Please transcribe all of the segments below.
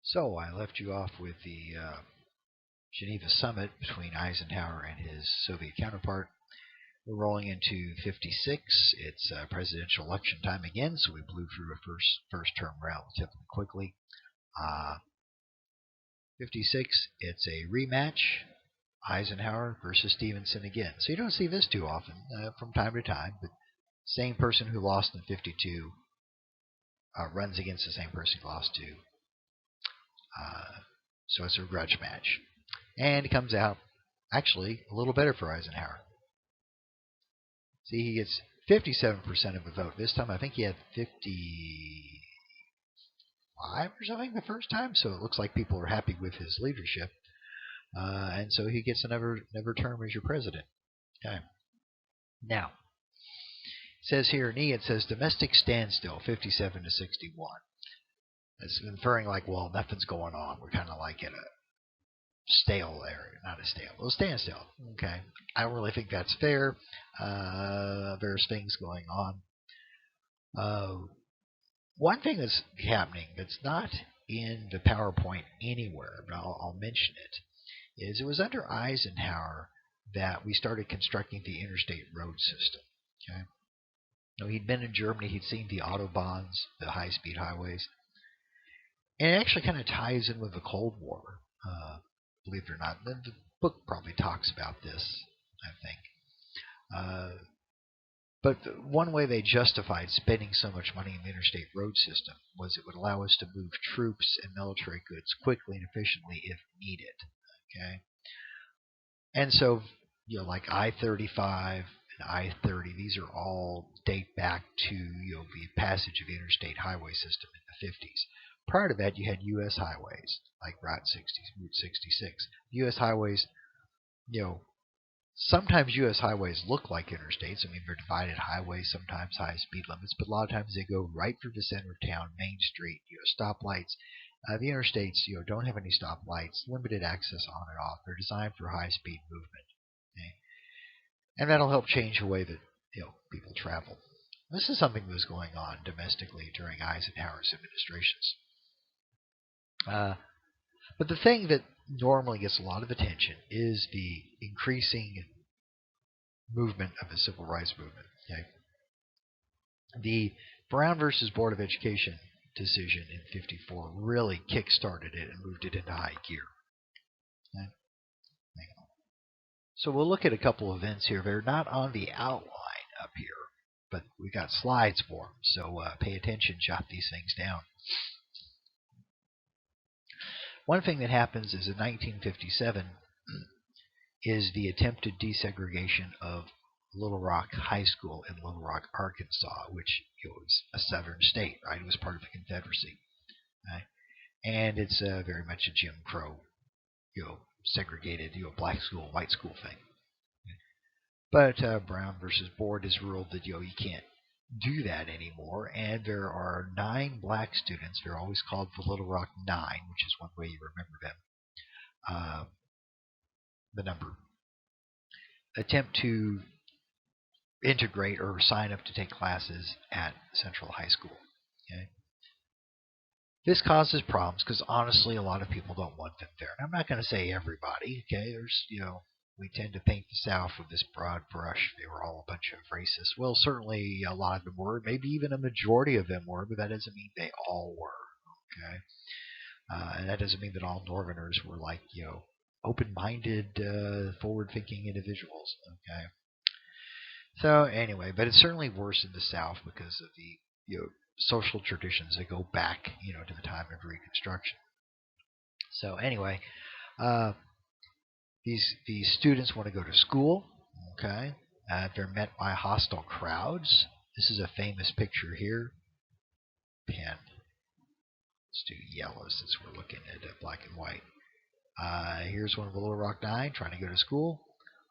So I left you off with the Geneva summit between Eisenhower and his Soviet counterpart. We're rolling into 56. It's presidential election time again, so we blew through a first term relatively quickly. 56. It's a rematch. Eisenhower versus Stevenson again. So you don't see this too often from time to time, but same person who lost in 52 runs against the same person who lost to. So it's a grudge match. And it comes out actually a little better for Eisenhower. See, he gets 57% of the vote. This time I think he had 55 or something the first time, so it looks like people are happy with his leadership. And so he gets another term as your president. Okay. Now, it says here in E, it says domestic standstill, 57 to 61. It's inferring like, well, nothing's going on. We're kind of like in a stale area, not a stale, a standstill. Okay, I don't really think that's fair. There's things going on. One thing that's happening that's not in the PowerPoint anywhere, but I'll mention it, is it was under Eisenhower that we started constructing the interstate road system. Okay, now, he'd been in Germany, he'd seen the autobahns, the high-speed highways, and it actually kind of ties in with the Cold War. Believe it or not, the book probably talks about this, I think. But one way they justified spending so much money in the interstate road system was it would allow us to move troops and military goods quickly and efficiently if needed. Okay, and so like I-35 and I-30, these are all date back to the passage of the interstate highway system in the 50s. Prior to that, you had U.S. highways like Route 66. U.S. highways, sometimes U.S. highways look like interstates. I mean, they're divided highways, sometimes high speed limits, but a lot of times they go right through the center of town, Main Street, stoplights. The interstates, don't have any stoplights, limited access on and off. They're designed for high speed movement, okay? And that'll help change the way that people travel. This is something that was going on domestically during Eisenhower's administrations. But the thing that normally gets a lot of attention is the increasing movement of the civil rights movement. Okay? The Brown versus Board of Education decision in 54 really kick-started it and moved it into high gear. Okay? So we'll look at a couple events here. They're not on the outline up here, but we got slides for them. So pay attention, jot these things down. One thing that happens is in 1957 is the attempted desegregation of Little Rock High School in Little Rock, Arkansas, which was a southern state, right? It was part of the Confederacy. Right? And it's very much a Jim Crow, segregated, black school, white school thing. But Brown versus Board has ruled that you can't do that anymore, and there are 9 black students. They're always called the Little Rock 9, which is one way you remember them. The number. Attempt to integrate or sign up to take classes at Central High School. Okay? This causes problems because honestly, a lot of people don't want them there. And I'm not going to say everybody. Okay, there's we tend to paint the South with this broad brush. They were all a bunch of racists. Well, certainly a lot of them were. Maybe even a majority of them were, but that doesn't mean they all were. Okay, and that doesn't mean that all Northerners were like open-minded, forward-thinking individuals. Okay. So anyway, but it's certainly worse in the South because of the social traditions that go back to the time of Reconstruction. So anyway, these students want to go to school. Okay, they're met by hostile crowds. This is a famous picture here. Pen. Let's do yellow since we're looking at black and white. Here's one of the Little Rock 9 trying to go to school.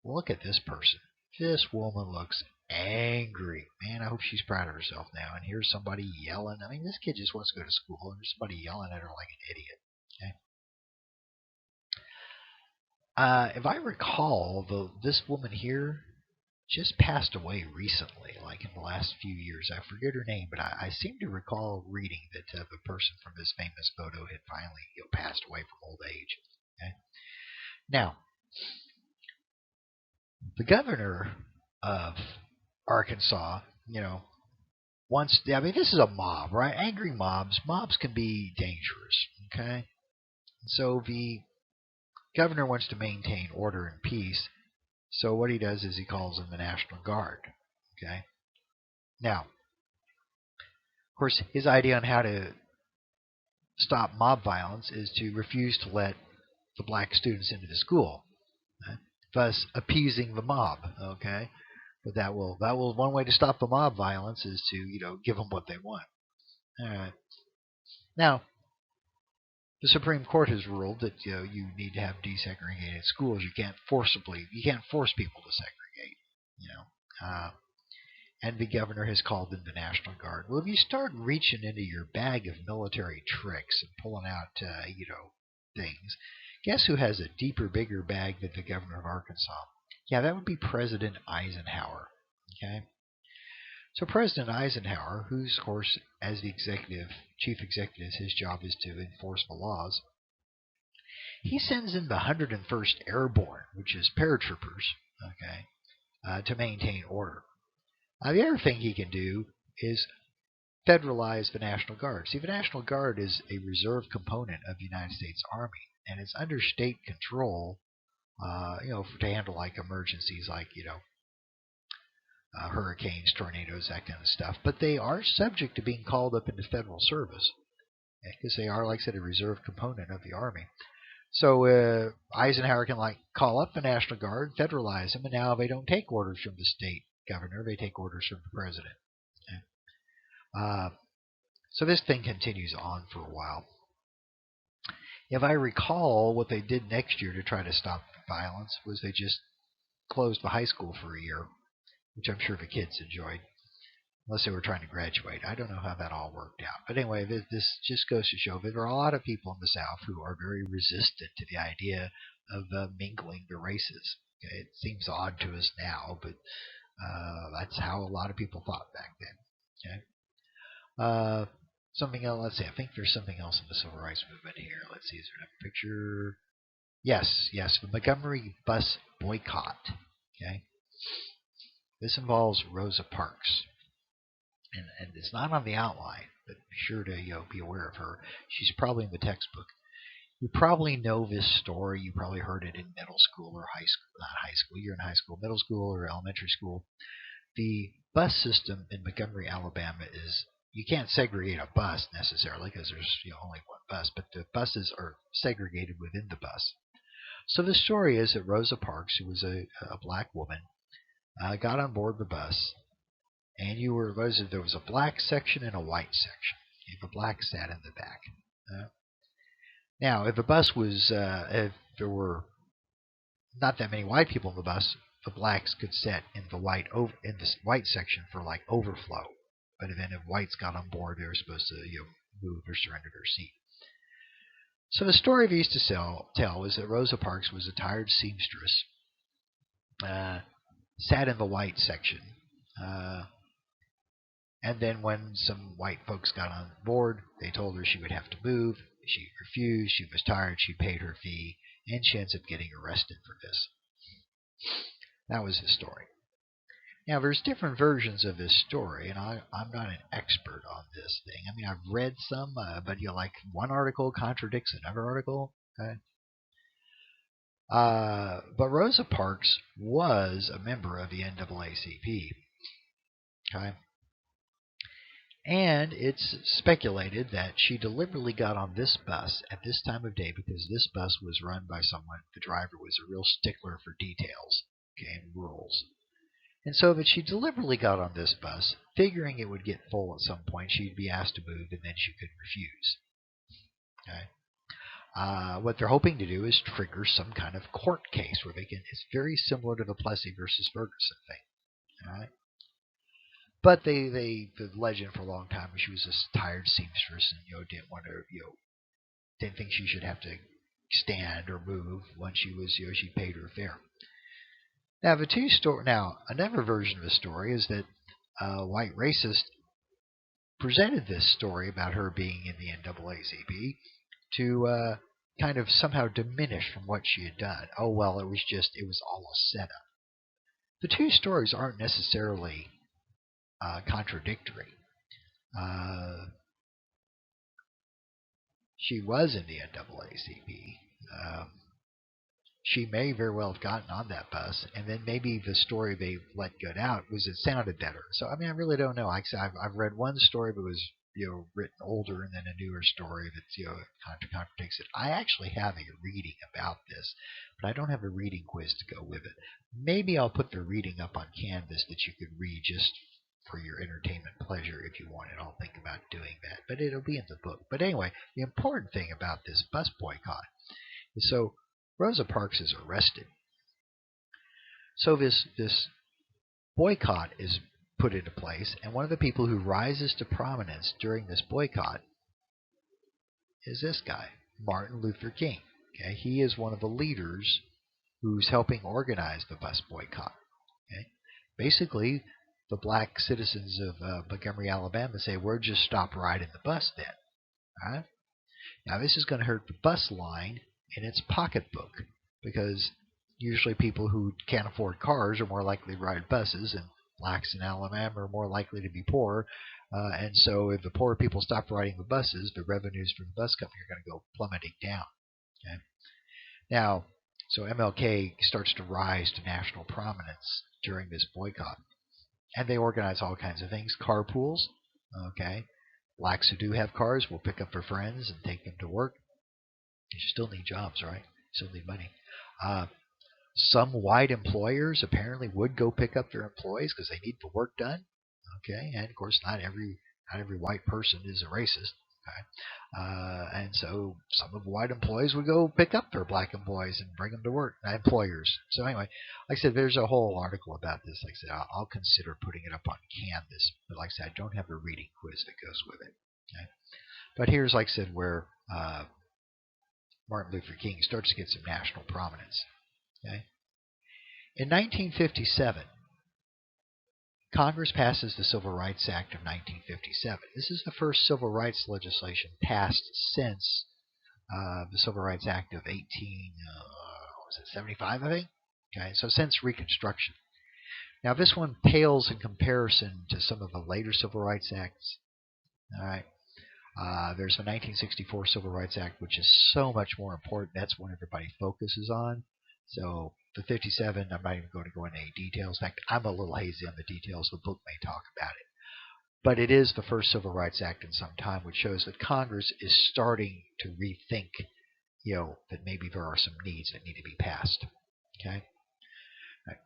Look at this person. This woman looks angry. Man, I hope she's proud of herself now. And here's somebody yelling. I mean, this kid just wants to go to school, and there's somebody yelling at her like an idiot. Okay. If I recall, this woman here, just passed away recently, like in the last few years. I forget her name, but I seem to recall reading that the person from this famous photo had finally passed away from old age. Okay? Now, the governor of Arkansas, wants. I mean, this is a mob, right? Angry mobs. Mobs can be dangerous. Okay, so the governor wants to maintain order and peace. So what he does is he calls in the National Guard. Okay. Now, of course, his idea on how to stop mob violence is to refuse to let the black students into the school, thus appeasing the mob. Okay, but that will one way to stop the mob violence is to give them what they want. All right. Now, the Supreme Court has ruled that you need to have desegregated schools. You can't force people to segregate. You know, and the governor has called in the National Guard. Well, if you start reaching into your bag of military tricks and pulling out things, guess who has a deeper, bigger bag than the governor of Arkansas? Yeah, that would be President Eisenhower. Okay. So President Eisenhower, who's of course as the chief executive, his job is to enforce the laws. He sends in the 101st Airborne, which is paratroopers, okay, to maintain order. The other thing he can do is federalize the National Guard. See, the National Guard is a reserve component of the United States Army, and it's under state control, to handle like emergencies, like hurricanes, tornadoes, that kind of stuff. But they are subject to being called up into federal service because they are, like I said, a reserve component of the Army. So Eisenhower can call up the National Guard, federalize them, and now they don't take orders from the state governor; they take orders from the president. Okay? So this thing continues on for a while. If I recall, what they did next year to try to stop violence was they just closed the high school for a year, which I'm sure the kids enjoyed, unless they were trying to graduate. I don't know how that all worked out. But anyway, this just goes to show that there are a lot of people in the South who are very resistant to the idea of mingling the races. Okay? It seems odd to us now, but that's how a lot of people thought back then. Okay? Something else. Let's see. I think there's something else in the civil rights movement here. Let's see. Is there a picture? Yes. The Montgomery bus boycott. Okay. This involves Rosa Parks, and it's not on the outline, but be sure to be aware of her. She's probably in the textbook. You probably know this story. You probably heard it in middle school or high school. Not high school. You're in high school, middle school, or elementary school. The bus system in Montgomery, Alabama is, you can't segregate a bus necessarily because there's only one bus, but the buses are segregated within the bus. So the story is that Rosa Parks, who was a black woman, got on board the bus, and there was a black section and a white section. The black sat in the back. Now, if a bus was, if there were not that many white people in the bus, the blacks could sit in the white section for overflow. But then if whites got on board, they were supposed to move or surrender their seat. So the story they used to tell is that Rosa Parks was a tired seamstress, sat in the white section, and then when some white folks got on board, they told her she would have to move. She refused. She was tired. She paid her fee, and she ends up getting arrested for this. That was his story. Now, there's different versions of this story, and I'm not an expert on this thing. I mean, I've read some, but one article contradicts another article. Okay? But Rosa Parks was a member of the NAACP. Okay? And it's speculated that she deliberately got on this bus at this time of day because this bus was run by someone. The driver was a real stickler for details, and rules. And so that she deliberately got on this bus, figuring it would get full at some point. She'd be asked to move, and then she could refuse. Okay. What they're hoping to do is trigger some kind of court case where it's very similar to the Plessy versus Ferguson thing. All right. But the legend for a long time was she was a tired seamstress and didn't want to didn't think she should have to stand or move when she was she paid her fare. Now, the two story. Now, another version of the story is that a white racist presented this story about her being in the NAACP to kind of somehow diminish from what she had done. Oh well, it was all a setup. The two stories aren't necessarily contradictory. Uh, she was in the NAACP. Um, she may very well have gotten on that bus, and then maybe the story they let get out was it sounded better. So I mean, I really don't know. Like I said, I've read one story that was written older, and then a newer story that's contradicts it. I actually have a reading about this, but I don't have a reading quiz to go with it. Maybe I'll put the reading up on Canvas that you could read just for your entertainment pleasure if you want it. I'll think about doing that, but it'll be in the book. But anyway, the important thing about this bus boycott is so Rosa Parks is arrested. So this boycott is put into place, and one of the people who rises to prominence during this boycott is this guy, Martin Luther King. Okay, he is one of the leaders who's helping organize the bus boycott. Okay, basically, the black citizens of Montgomery, Alabama say, "We'll just stop riding the bus then." All right? Now, this is going to hurt the bus line in its pocketbook because usually people who can't afford cars are more likely to ride buses, and blacks in Alabama are more likely to be poor. And so if the poor people stop riding the buses, the revenues from the bus company are going to go plummeting down. Okay? Now, so MLK starts to rise to national prominence during this boycott. And they organize all kinds of things. Carpools. Okay. Blacks who do have cars will pick up their friends and take them to work. You still need jobs, right? Still need money. Some white employers apparently would go pick up their employees because they need the work done. Okay, and of course, not every white person is a racist. Okay, and so some of the white employees would go pick up their black employees and bring them to work. Employers. So anyway, like I said, there's a whole article about this. Like I said, I'll consider putting it up on Canvas. But like I said, I don't have a reading quiz that goes with it. Okay? But here's, like I said, where Martin Luther King starts to get some national prominence. Okay? In 1957, Congress passes the Civil Rights Act of 1957. This is the first civil rights legislation passed since the Civil Rights Act of 75, I think? Okay, so since Reconstruction. Now, this one pales in comparison to some of the later Civil Rights Acts. All right. There's the 1964 Civil Rights Act, which is so much more important. That's what everybody focuses on. So the 57, I'm not even going to go into any details. In fact, I'm a little hazy on the details. The book may talk about it. But it is the first Civil Rights Act in some time, which shows that Congress is starting to rethink, that maybe there are some needs that need to be passed. Okay. Right.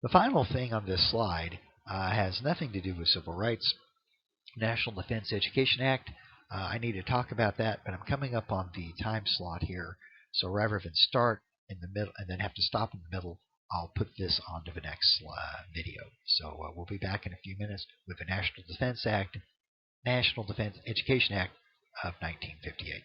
The final thing on this slide has nothing to do with civil rights. National Defense Education Act. I need to talk about that, but I'm coming up on the time slot here. So rather than start in the middle and then have to stop in the middle, I'll put this onto the next video. So we'll be back in a few minutes with the National Defense Education Act of 1958.